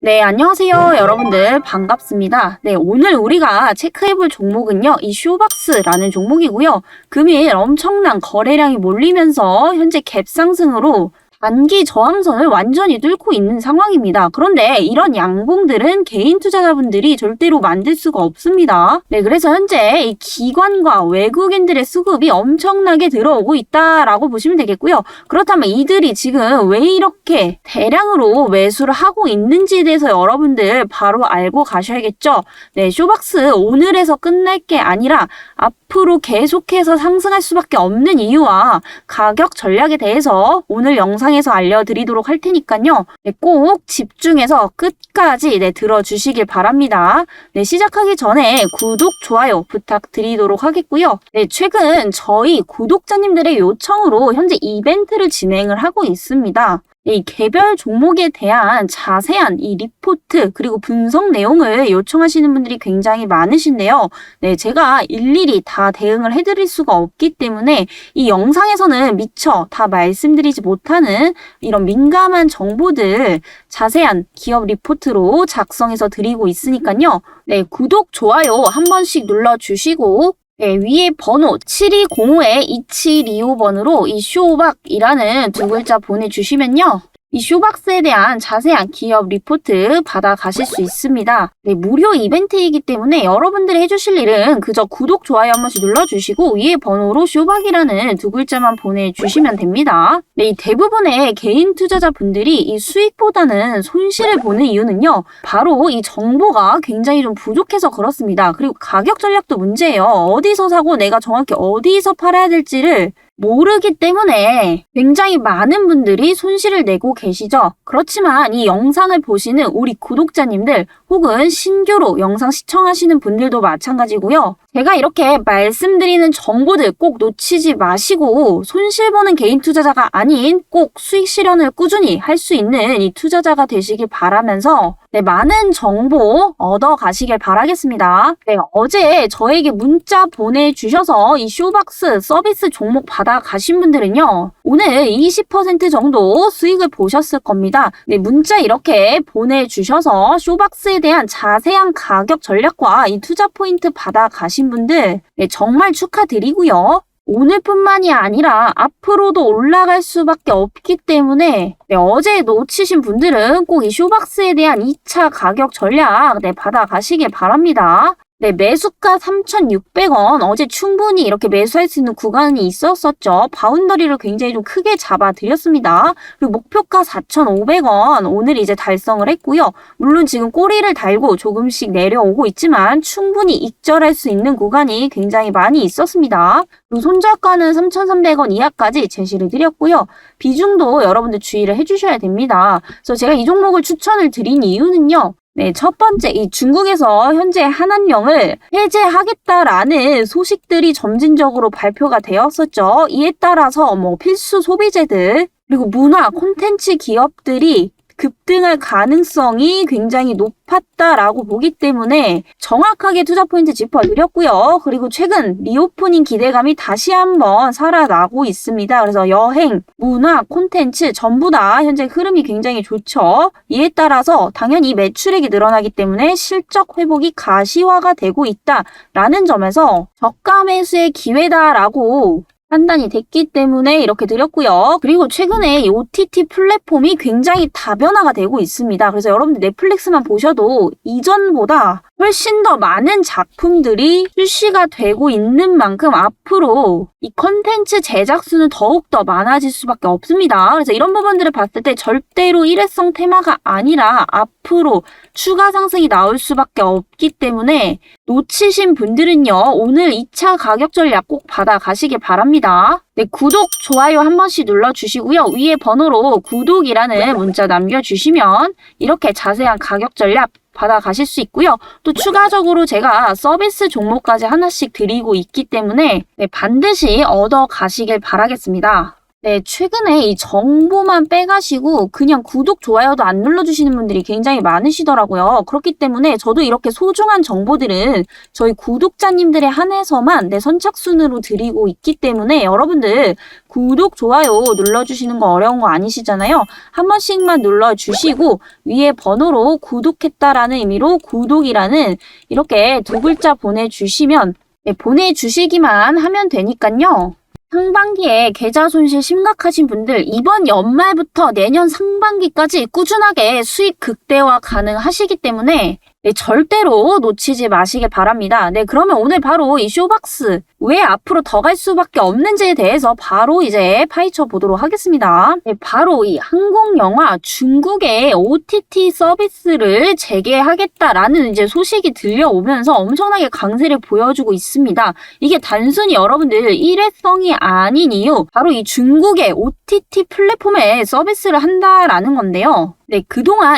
네, 안녕하세요. 여러분들 반갑습니다. 네, 오늘 우리가 체크해볼 종목은요, 이 쇼박스라는 종목이고요. 금일 엄청난 거래량이 몰리면서 현재 갭 상승으로 단기 저항선을 완전히 뚫고 있는 상황입니다. 그런데 이런 양봉들은 개인 투자자분들이 절대로 만들 수가 없습니다. 네, 그래서 현재 이 기관과 외국인들의 수급이 엄청나게 들어오고 있다라고 보시면 되겠고요. 그렇다면 이들이 지금 왜 이렇게 대량으로 매수를 하고 있는지에 대해서 여러분들 바로 알고 가셔야겠죠. 네, 쇼박스 오늘에서 끝날 게 아니라 앞으로 계속해서 상승할 수밖에 없는 이유와 가격 전략에 대해서 오늘 영상에서 알려드리도록 할 테니까요. 네, 꼭 집중해서 끝까지 들어주시길 바랍니다. 네, 시작하기 전에 구독, 좋아요 부탁드리도록 하겠고요. 네, 최근 저희 구독자님들의 요청으로 현재 이벤트를 진행을 하고 있습니다. 이 개별 종목에 대한 자세한 이 리포트 그리고 분석 내용을 요청하시는 분들이 굉장히 많으신데요. 네, 제가 일일이 다 대응을 해드릴 수가 없기 때문에 이 영상에서는 미처 다 말씀드리지 못하는 이런 민감한 정보들 자세한 기업 리포트로 작성해서 드리고 있으니까요. 네, 구독, 좋아요 한 번씩 눌러주시고 네, 위에 번호 7205-2725번으로 이 쇼박이라는 두 글자 보내주시면요. 이 쇼박스에 대한 자세한 기업 리포트 받아가실 수 있습니다. 네, 무료 이벤트이기 때문에 여러분들이 해주실 일은 그저 구독, 좋아요 한 번씩 눌러주시고 위에 번호로 쇼박이라는 두 글자만 보내주시면 됩니다. 네, 이 대부분의 개인 투자자분들이 이 수익보다는 손실을 보는 이유는요. 바로 이 정보가 굉장히 좀 부족해서 그렇습니다. 그리고 가격 전략도 문제예요. 어디서 사고 내가 정확히 어디서 팔아야 될지를 모르기 때문에 굉장히 많은 분들이 손실을 내고 계시죠. 그렇지만 이 영상을 보시는 우리 구독자님들 혹은 신규로 영상 시청하시는 분들도 마찬가지고요. 제가 이렇게 말씀드리는 정보들 꼭 놓치지 마시고 손실보는 개인 투자자가 아닌 꼭 수익 실현을 꾸준히 할 수 있는 이 투자자가 되시길 바라면서 네, 많은 정보 얻어 가시길 바라겠습니다. 네, 어제 저에게 문자 보내주셔서 이 쇼박스 서비스 종목 받아 가신 분들은요. 오늘 20% 정도 수익을 보셨을 겁니다. 네, 문자 이렇게 보내주셔서 쇼박스에 대한 자세한 가격 전략과 이 투자 포인트 받아 가신 분들 네, 정말 축하드리고요. 오늘뿐만이 아니라 앞으로도 올라갈 수밖에 없기 때문에 네, 어제 놓치신 분들은 꼭 이 쇼박스에 대한 2차 가격 전략 받아가시길 바랍니다. 네, 매수가 3,600원 어제 충분히 이렇게 매수할 수 있는 구간이 있었었죠. 바운더리를 굉장히 좀 크게 잡아드렸습니다. 그리고 목표가 4,500원 오늘 이제 달성을 했고요. 물론 지금 꼬리를 달고 조금씩 내려오고 있지만 충분히 익절할 수 있는 구간이 굉장히 많이 있었습니다. 그리고 손절가는 3,300원 이하까지 제시를 드렸고요. 비중도 여러분들 주의를 해주셔야 됩니다. 그래서 제가 이 종목을 추천을 드린 이유는요. 네, 첫 번째, 이 중국에서 현재 한한령을 해제하겠다라는 소식들이 점진적으로 발표가 되었었죠. 이에 따라서 필수 소비재들, 그리고 문화, 콘텐츠 기업들이 급등할 가능성이 굉장히 높았다라고 보기 때문에 정확하게 투자 포인트 짚어드렸고요. 그리고 최근 리오프닝 기대감이 다시 한번 살아나고 있습니다. 그래서 여행, 문화, 콘텐츠 전부 다 현재 흐름이 굉장히 좋죠. 이에 따라서 당연히 매출액이 늘어나기 때문에 실적 회복이 가시화가 되고 있다라는 점에서 저가 매수의 기회다라고 판단이 됐기 때문에 이렇게 드렸고요. 그리고 최근에 이 OTT 플랫폼이 굉장히 다변화가 되고 있습니다. 그래서 여러분들 넷플릭스만 보셔도 이전보다 훨씬 더 많은 작품들이 출시가 되고 있는 만큼 앞으로 이 컨텐츠 제작수는 더욱더 많아질 수밖에 없습니다. 그래서 이런 부분들을 봤을 때 절대로 일회성 테마가 아니라 앞으로 추가 상승이 나올 수밖에 없기 때문에 놓치신 분들은요. 오늘 2차 가격 전략 꼭 받아가시길 바랍니다. 네, 구독, 좋아요 한 번씩 눌러주시고요. 위에 번호로 구독이라는 문자 남겨주시면 이렇게 자세한 가격 전략 받아가실 수 있고요. 또 추가적으로 제가 서비스 종목까지 하나씩 드리고 있기 때문에 네, 반드시 얻어 가시길 바라겠습니다. 네, 최근에 이 정보만 빼가시고 그냥 구독, 좋아요도 안 눌러주시는 분들이 굉장히 많으시더라고요. 그렇기 때문에 저도 이렇게 소중한 정보들은 저희 구독자님들에 한해서만 선착순으로 드리고 있기 때문에 여러분들 구독, 좋아요 눌러주시는 거 어려운 거 아니시잖아요. 한 번씩만 눌러주시고 위에 번호로 구독했다라는 의미로 구독이라는 이렇게 두 글자 보내주시면 보내주시기만 하면 되니까요. 상반기에 계좌 손실 심각하신 분들 이번 연말부터 내년 상반기까지 꾸준하게 수익 극대화 가능하시기 때문에 절대로 놓치지 마시길 바랍니다. 그러면 오늘 바로 이 쇼박스 왜 앞으로 더 갈 수밖에 없는지에 대해서 바로 이제 파헤쳐 보도록 하겠습니다. 바로 이 한국 영화 중국의 OTT 서비스를 재개하겠다라는 이제 소식이 들려오면서 엄청나게 강세를 보여주고 있습니다. 이게 단순히 여러분들 일회성이 아닌 이유, 바로 이 중국의 OTT 플랫폼에 서비스를 한다라는 건데요. 그동안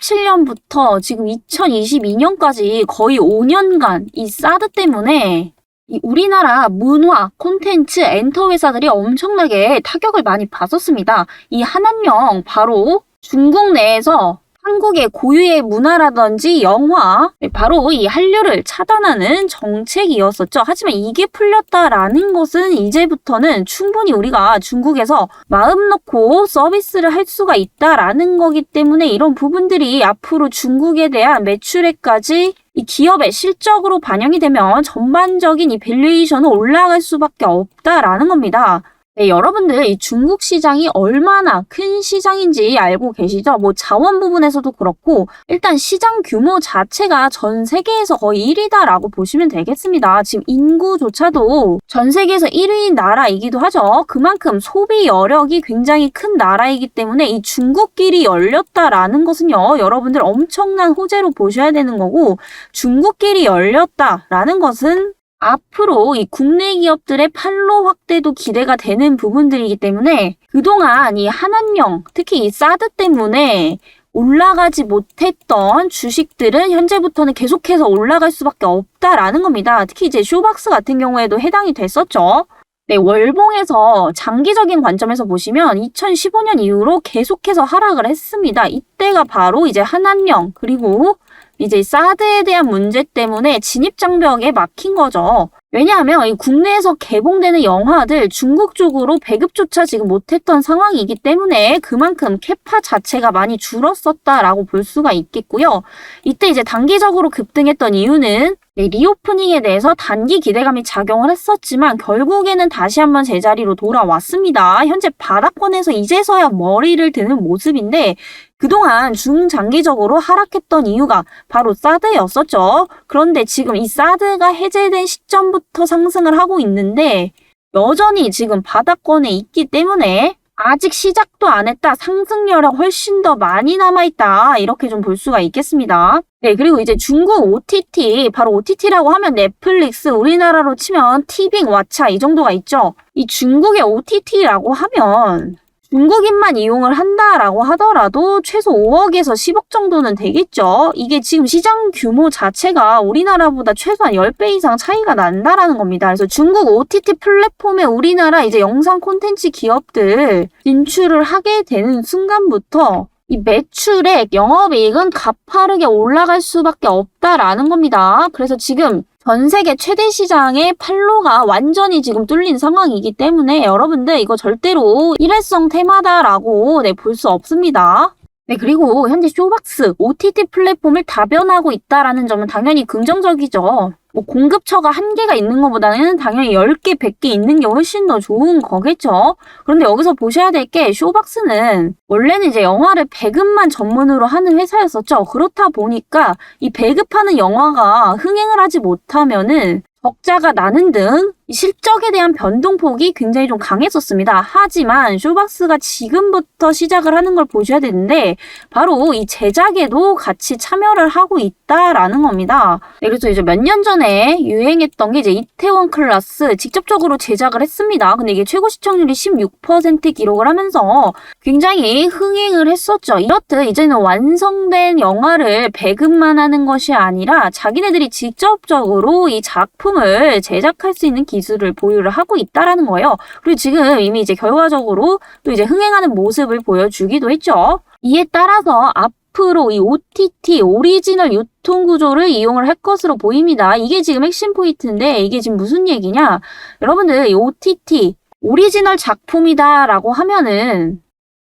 2017년부터 지금 2022년까지 거의 5년간 이 사드 때문에 이 우리나라 문화, 콘텐츠, 엔터 회사들이 엄청나게 타격을 많이 받았습니다. 이 한한령 바로 중국 내에서 한국의 고유의 문화라든지 영화, 바로 이 한류를 차단하는 정책이었었죠. 하지만 이게 풀렸다라는 것은 이제부터는 충분히 우리가 중국에서 마음 놓고 서비스를 할 수가 있다라는 거기 때문에 이런 부분들이 앞으로 중국에 대한 매출액까지 이 기업의 실적으로 반영이 되면 전반적인 이 밸류에이션은 올라갈 수밖에 없다라는 겁니다. 여러분들 이 중국 시장이 얼마나 큰 시장인지 알고 계시죠? 자원 부분에서도 그렇고 일단 시장 규모 자체가 전 세계에서 거의 1위다라고 보시면 되겠습니다. 지금 인구조차도 전 세계에서 1위인 나라이기도 하죠. 그만큼 소비 여력이 굉장히 큰 나라이기 때문에 이 중국길이 열렸다라는 것은요. 여러분들 엄청난 호재로 보셔야 되는 거고 중국길이 열렸다라는 것은 앞으로 이 국내 기업들의 판로 확대도 기대가 되는 부분들이기 때문에 그동안 이 한한령, 특히 이 사드 때문에 올라가지 못했던 주식들은 현재부터는 계속해서 올라갈 수밖에 없다라는 겁니다. 특히 이제 쇼박스 같은 경우에도 해당이 됐었죠. 월봉에서 장기적인 관점에서 보시면 2015년 이후로 계속해서 하락을 했습니다. 이때가 바로 이제 한한령 그리고 이제 사드에 대한 문제 때문에 진입장벽에 막힌 거죠. 왜냐하면 이 국내에서 개봉되는 영화들 중국 쪽으로 배급조차 지금 못했던 상황이기 때문에 그만큼 캐파 자체가 많이 줄었었다라고 볼 수가 있겠고요. 이때 이제 단기적으로 급등했던 이유는 리오프닝에 대해서 단기 기대감이 작용을 했었지만 결국에는 다시 한번 제자리로 돌아왔습니다. 현재 바닥권에서 이제서야 머리를 드는 모습인데 그동안 중장기적으로 하락했던 이유가 바로 사드였었죠. 그런데 지금 이 사드가 해제된 시점부터 상승을 하고 있는데 여전히 지금 바닥권에 있기 때문에 아직 시작도 안 했다. 상승률이 훨씬 더 많이 남아있다. 이렇게 좀 볼 수가 있겠습니다. 그리고 이제 중국 OTT, 바로 OTT라고 하면 넷플릭스, 우리나라로 치면 티빙, 왓챠 이 정도가 있죠. 이 중국의 OTT라고 하면 중국인만 이용을 한다라고 하더라도 최소 5억에서 10억 정도는 되겠죠. 이게 지금 시장 규모 자체가 우리나라보다 최소한 10배 이상 차이가 난다라는 겁니다. 그래서 중국 OTT 플랫폼에 우리나라 이제 영상 콘텐츠 기업들 진출을 하게 되는 순간부터 이 매출액, 영업이익은 가파르게 올라갈 수밖에 없다라는 겁니다. 그래서 지금 전 세계 최대 시장의 판로가 완전히 지금 뚫린 상황이기 때문에 여러분들 이거 절대로 일회성 테마다라고 볼 수 없습니다. 그리고 현재 쇼박스, OTT 플랫폼을 다변하고 있다라는 점은 당연히 긍정적이죠. 공급처가 한 개가 있는 것보다는 당연히 10개, 100개 있는 게 훨씬 더 좋은 거겠죠. 그런데 여기서 보셔야 될 게 쇼박스는 원래는 이제 영화를 배급만 전문으로 하는 회사였었죠. 그렇다 보니까 이 배급하는 영화가 흥행을 하지 못하면은 적자가 나는 등 실적에 대한 변동폭이 굉장히 좀 강했었습니다. 하지만 쇼박스가 지금부터 시작을 하는 걸 보셔야 되는데 바로 이 제작에도 같이 참여를 하고 있다라는 겁니다. 그래서 이제 몇 년 전에 유행했던 게 이제 이태원 클라스 직접적으로 제작을 했습니다. 근데 이게 최고 시청률이 16% 기록을 하면서 굉장히 흥행을 했었죠. 이렇듯 이제는 완성된 영화를 배급만 하는 것이 아니라 자기네들이 직접적으로 이 작품을 제작할 수 있는 기술을 보유를 하고 있다라는 거예요. 그리고 지금 이미 이제 결과적으로 또 이제 흥행하는 모습을 보여주기도 했죠. 이에 따라서 앞으로 이 OTT 오리지널 유통 구조를 이용을 할 것으로 보입니다. 이게 지금 핵심 포인트인데 이게 지금 무슨 얘기냐? 여러분들 이 OTT 오리지널 작품이다라고 하면은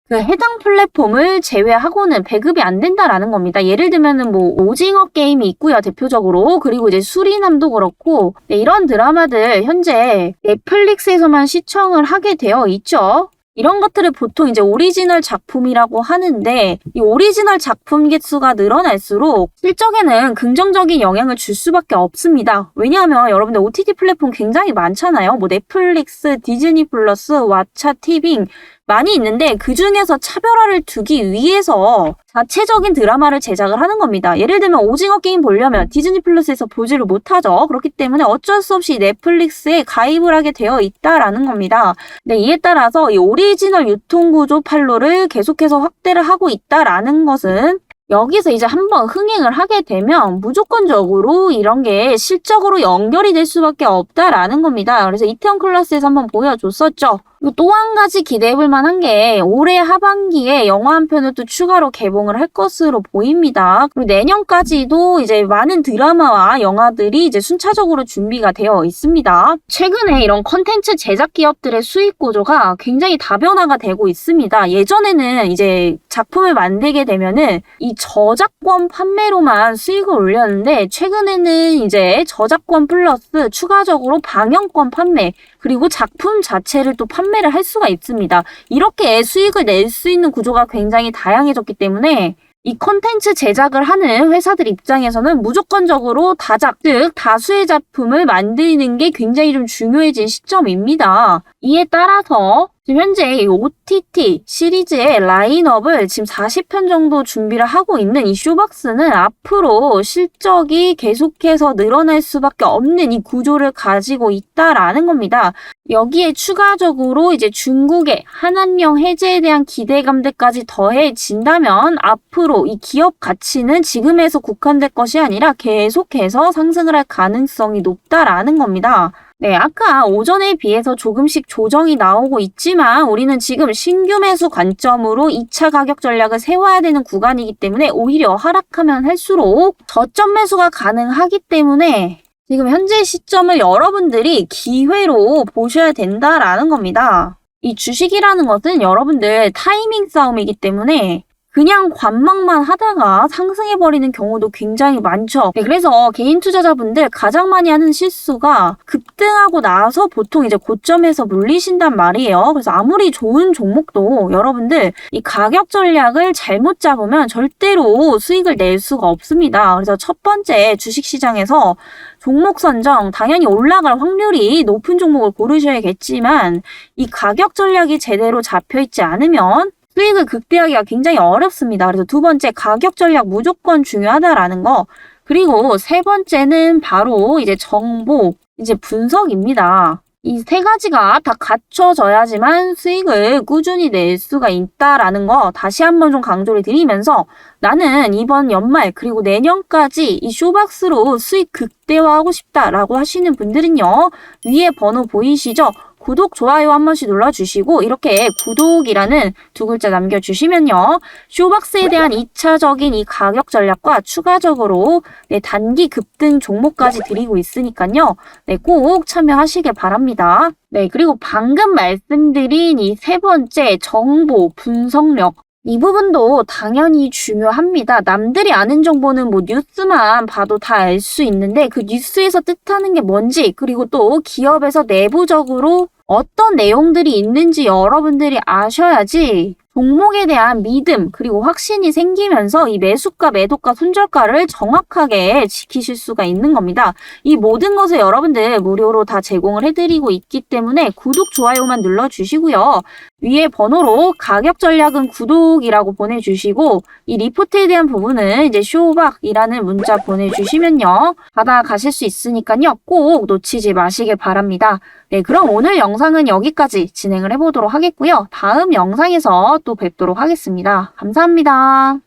그 해당 플랫폼을 제외하고는 배급이 안 된다라는 겁니다. 예를 들면은 뭐 오징어 게임이 있고요, 대표적으로. 그리고 이제 수리남도 그렇고, 네, 이런 드라마들 현재 넷플릭스에서만 시청을 하게 되어 있죠. 이런 것들을 보통 이제 오리지널 작품이라고 하는데, 이 오리지널 작품 개수가 늘어날수록 실적에는 긍정적인 영향을 줄 수밖에 없습니다. 왜냐하면 여러분들 OTT 플랫폼 굉장히 많잖아요. 뭐 넷플릭스, 디즈니 플러스, 왓챠, 티빙 많이 있는데 그 중에서 차별화를 두기 위해서 자체적인 드라마를 제작을 하는 겁니다. 예를 들면 오징어 게임 보려면 디즈니 플러스에서 보지를 못하죠. 그렇기 때문에 어쩔 수 없이 넷플릭스에 가입을 하게 되어 있다라는 겁니다. 네, 이에 따라서 이 오리지널 유통구조 판로를 계속해서 확대를 하고 있다라는 것은 여기서 이제 한번 흥행을 하게 되면 무조건적으로 이런 게 실적으로 연결이 될 수밖에 없다라는 겁니다. 그래서 이태원 클라스에서 한번 보여줬었죠. 또 한 가지 기대해볼 만한 게 올해 하반기에 영화 한 편을 또 추가로 개봉을 할 것으로 보입니다. 그리고 내년까지도 이제 많은 드라마와 영화들이 이제 순차적으로 준비가 되어 있습니다. 최근에 이런 컨텐츠 제작 기업들의 수익 구조가 굉장히 다변화가 되고 있습니다. 예전에는 이제 작품을 만들게 되면은 이 저작권 판매로만 수익을 올렸는데 최근에는 이제 저작권 플러스 추가적으로 방영권 판매 그리고 작품 자체를 또 판매를 할 수가 있습니다. 이렇게 수익을 낼 수 있는 구조가 굉장히 다양해졌기 때문에 이 콘텐츠 제작을 하는 회사들 입장에서는 무조건적으로 다작, 즉 다수의 작품을 만드는 게 굉장히 좀 중요해진 시점입니다. 이에 따라서 지금 현재 이 OTT 시리즈의 라인업을 지금 40편 정도 준비를 하고 있는 이 쇼박스는 앞으로 실적이 계속해서 늘어날 수밖에 없는 이 구조를 가지고 있다라는 겁니다. 여기에 추가적으로 이제 중국의 한한령 해제에 대한 기대감들까지 더해진다면 앞으로 이 기업 가치는 지금에서 국한될 것이 아니라 계속해서 상승을 할 가능성이 높다라는 겁니다. 네, 아까 오전에 비해서 조금씩 조정이 나오고 있지만 우리는 지금 신규 매수 관점으로 2차 가격 전략을 세워야 되는 구간이기 때문에 오히려 하락하면 할수록 저점 매수가 가능하기 때문에 지금 현재 시점을 여러분들이 기회로 보셔야 된다라는 겁니다. 이 주식이라는 것은 여러분들 타이밍 싸움이기 때문에 그냥 관망만 하다가 상승해버리는 경우도 굉장히 많죠. 네, 그래서 개인 투자자분들 가장 많이 하는 실수가 급등하고 나서 보통 이제 고점에서 물리신단 말이에요. 그래서 아무리 좋은 종목도 여러분들 이 가격 전략을 잘못 잡으면 절대로 수익을 낼 수가 없습니다. 그래서 첫 번째 주식시장에서 종목 선정, 당연히 올라갈 확률이 높은 종목을 고르셔야겠지만 이 가격 전략이 제대로 잡혀있지 않으면 수익을 극대화하기가 굉장히 어렵습니다. 그래서 두 번째, 가격 전략 무조건 중요하다라는 거. 그리고 세 번째는 바로 이제 정보, 이제 분석입니다. 이 세 가지가 다 갖춰져야지만 수익을 꾸준히 낼 수가 있다라는 거 다시 한번 좀 강조를 드리면서 나는 이번 연말 그리고 내년까지 이 쇼박스로 수익 극대화하고 싶다라고 하시는 분들은요. 위에 번호 보이시죠? 구독, 좋아요 한 번씩 눌러주시고 이렇게 구독이라는 두 글자 남겨주시면요. 쇼박스에 대한 2차적인 이 가격 전략과 추가적으로 단기 급등 종목까지 드리고 있으니까요. 네, 꼭 참여하시길 바랍니다. 네, 그리고 방금 말씀드린 이 세 번째 정보, 분석력 이 부분도 당연히 중요합니다. 남들이 아는 정보는 뭐 뉴스만 봐도 다 알 수 있는데 그 뉴스에서 뜻하는 게 뭔지 그리고 또 기업에서 내부적으로 어떤 내용들이 있는지 여러분들이 아셔야지 종목에 대한 믿음 그리고 확신이 생기면서 이 매수가, 매도가, 손절가를 정확하게 지키실 수가 있는 겁니다. 이 모든 것을 여러분들 무료로 다 제공을 해드리고 있기 때문에 구독, 좋아요만 눌러주시고요. 위에 번호로 가격 전략은 구독이라고 보내주시고 이 리포트에 대한 부분은 이제 쇼박이라는 문자 보내주시면요. 받아가실 수 있으니까요. 꼭 놓치지 마시길 바랍니다. 네, 그럼 오늘 영상은 여기까지 진행을 해보도록 하겠고요. 다음 영상에서 또 뵙도록 하겠습니다. 감사합니다.